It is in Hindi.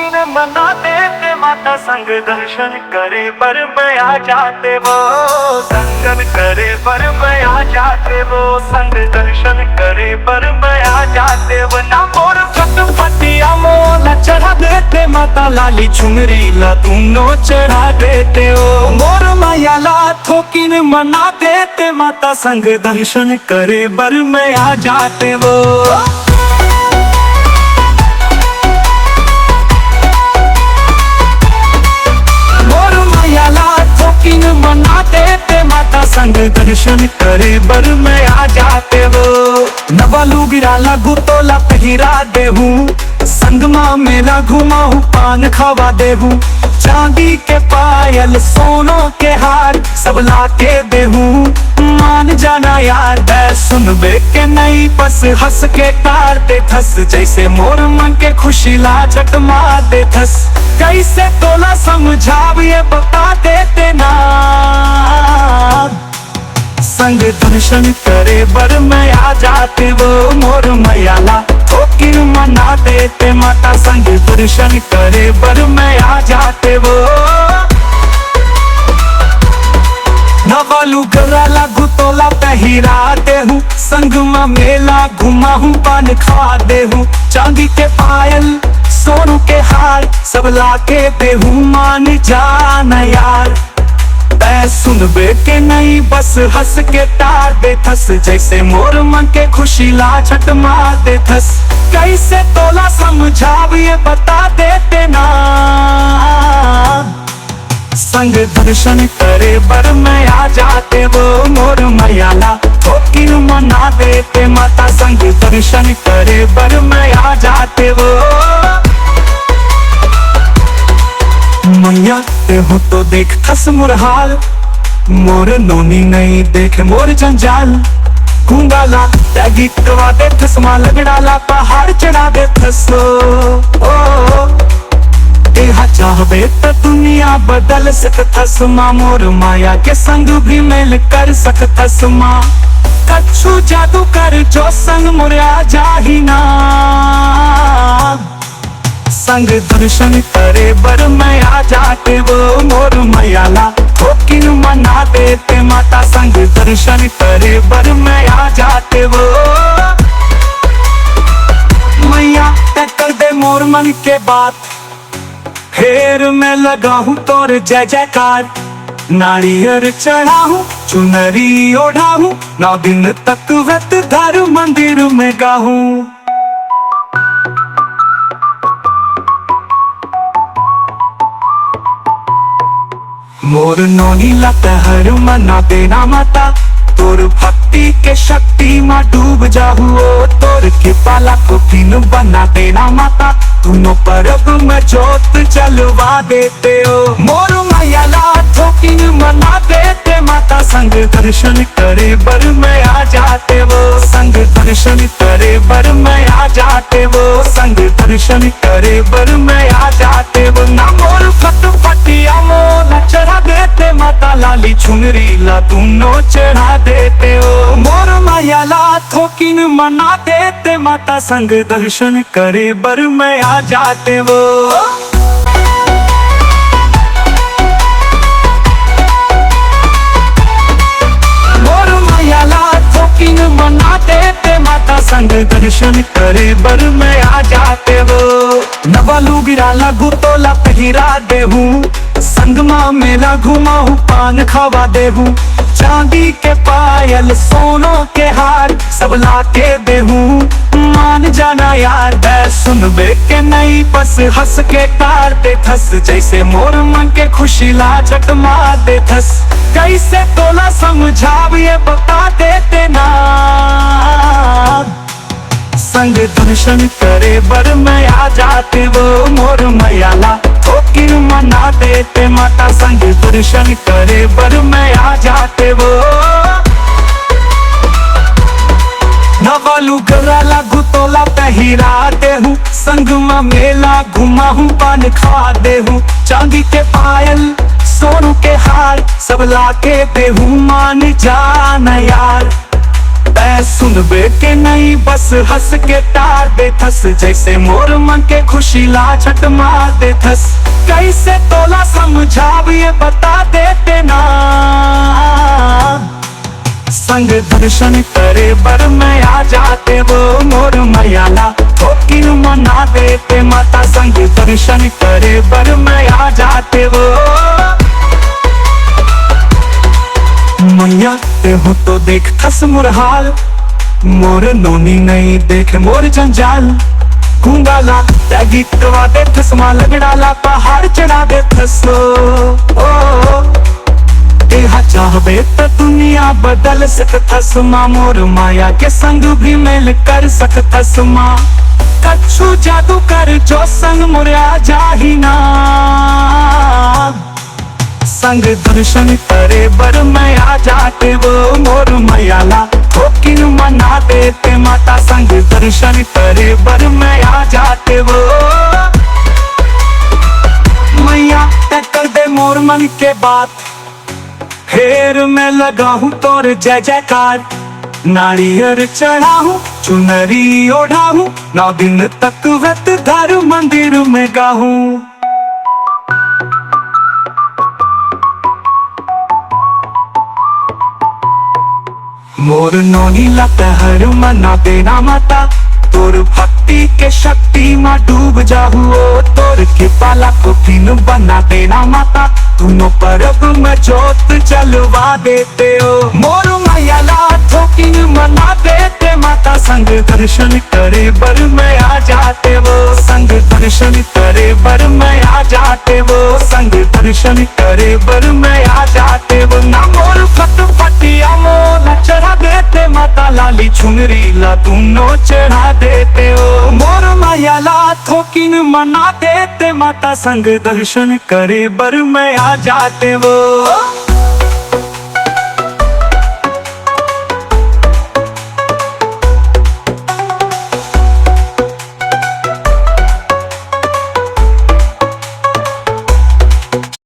ठोकिन मनाते ते माता संग दर्शन करे पर मैं आ जाते वो संगन करे पर मैं आ जाते वो संग दर्शन करे पर मैं आ जाते वो ना मोर पतिया मोला चढ़ा देते माता लाली चुनरी ला दोनों चढ़ा देते ओ मोर मैया ला ठोकिन मना देते माता संग दर्शन करे बर में आ जाते वो मना देते माता संग दर्शन करे बर में आ जाते वो नवालू गिरा लागू तोला पहिरा देहू संगमा मेला घुमाऊ पान खावा देहू चांदी के पायल सोनों के हार सब लाके देहू मान जाना यार सुनबे के नहीं बस हंस के तारते थस जैसे मोर मन के खुशी लाचट मार दे थस कैसे तोला समझाव ये बता देते ना संग दर्शन करे बर में आ जाते वो मोर मैयाला ठोकिन मना देते माता संग दर्शन करे बर में आ जाते वो नवालू गला लागू तोला पहिरा देहू संगमा मेला घुमाहू पान खा देहू चांदी के पायल सोनू के हार सब लाके देहू मान जाना यार सुनबे के नहीं बस हंस के तार दे थस जैसे मोर मन के खुशी लाछट मार दे थस कैसे तोला समझाव ये बता देते ना संग दर्शन करे बर में आ जाते वो मोर मैयाला ठोकिन मना देते माता संग दर्शन करे बर में आ जाते वो मैया ते हो तो देख थस मोर हाल मोर नोनी नहीं देखे मोर जंजाल गुंगाला त्यागी करवा दे थस मां लगड़ाला पहाड़ चढ़ा दे थस ओ देहा चाहबे तो दुनिया बदल सकथस मां मोर माया के संग भी मेल कर सकथस मां कछु जादू कर जो संग मोर आ जाही ना संग दर्शन करे बर में आ जाते वो मोर मैयाला ठोकिन मना देते माता संग दर्शन करे बर में आ जाते वो मैया कर दे मोर मन के बात फेर मैं लगा हूँ तोर जय जयकार नारियर चढ़ा हूँ चुनरी ओढ़ा हूँ 9 दिन तक व्रत धर मंदिर में गाहूँ मोर नोनी लता हर मना देना माता तोर भक्ति के शक्ति में डूब जाहू तोर के पाला को फिन बना देना माता दोनों परब में जोत जलवा देते हो मोर मैयाला ठोकिन मना देते माता संग दर्शन करे बर में आ जाते वो संग दर्शन करे बर में आ जाते वो संग दर्शन करे बर में आ जाते वो ना मोर फटिया मोला चढ़ा देते माता लाली चुनरी ला दोनों चढ़ा देते हो मोर मैयाला ठोकिन मना देते माता संग दर्शन करे बर में आ जाते वो मोर मैयाला ठोकिन मना देते माता संग दर्शन करे बर में आ जाते वो नवालू गिरा लागू तोला पहिरा देहू संगमा मेला घुमाऊ पान खावा देहू चांदी के पायल सोनों के हार सब लाके देहू मान जाना यार सुनबे के नहीं बस हंस के तारते थस जैसे मोर मन के खुशी लाचट मार दे थस कैसे तोला समझाव ये बता देते ना संग दर्शन करे बर में आ जाते वो मोर मैयाला ठोकिन मना देते माता संग दर्शन करे बर में आ जाते वो नवालू गला लागू तोला पहिरा देहू संगमा मेला घुमाहू पान खा देहू चांदी के पायल सोनू के हार सब लाके देहू मान जाना यार तै सुनबे के नहीं बस हंस के टार दे थस, जैसे मोर मन के खुशी ला छट मार दे थस। कैसे तोला समझाव ये बता देते ना, संग दर्शन करे बर में आ जाते वो मोर मैयाला, ठोकिन मना देते माता। संग दर्शन करे बर में आ जाते वो मैया ते हो तो देख थस मोर हाल, मोर नोनी नहीं देख मोर जंजाल। गूंगाला ते गीतवा दे थस मां लगड़ाला, पहाड़ चढ़ा दे थस ओ तेहा चाहबे तो दुनिया बदल सकथस माँ, मोर माया के संग भी मेल कर सकथस माँ। कछु जादू कर जो संग मोर आ जाही ना, संग दर्शन करे बर में आ जाते वो मोर मैयाला, ठोकिन मना देते माता। संग दर्शन करे बर में आ जाते वो मैया ते कर दे मोर मन के बात, फेर मैं लगा हूँ तोर जय जयकार। नारियर चढ़ा हूँ चुनरी ओढ़ा हूँ, 9 दिन तक व्रत धर मंदिर में गाहूँ। मोर नौनी लत हर मना देना माता, तोर भक्ति के शक्ति में डूब जाहू। तोर कृपा लाखों दिन बना देना माता, दोनों परब में जोत जलवा देते हो। मोर मैयाला ठोकिन मना देते माता, संग दर्शन करे बर में आ जाते वो। संग दर्शन करे बर में आ जाते वो, संग दर्शन करे बर में आ जाते वो। ना मोर फटफटिया मोला चढ़ा देते माता, लाली चुनरी ला दोनों चढ़ा देते हो। मोर मैयाला ठोकिन मना देते माता, संग दर्शन करे बर में आ जाते वो।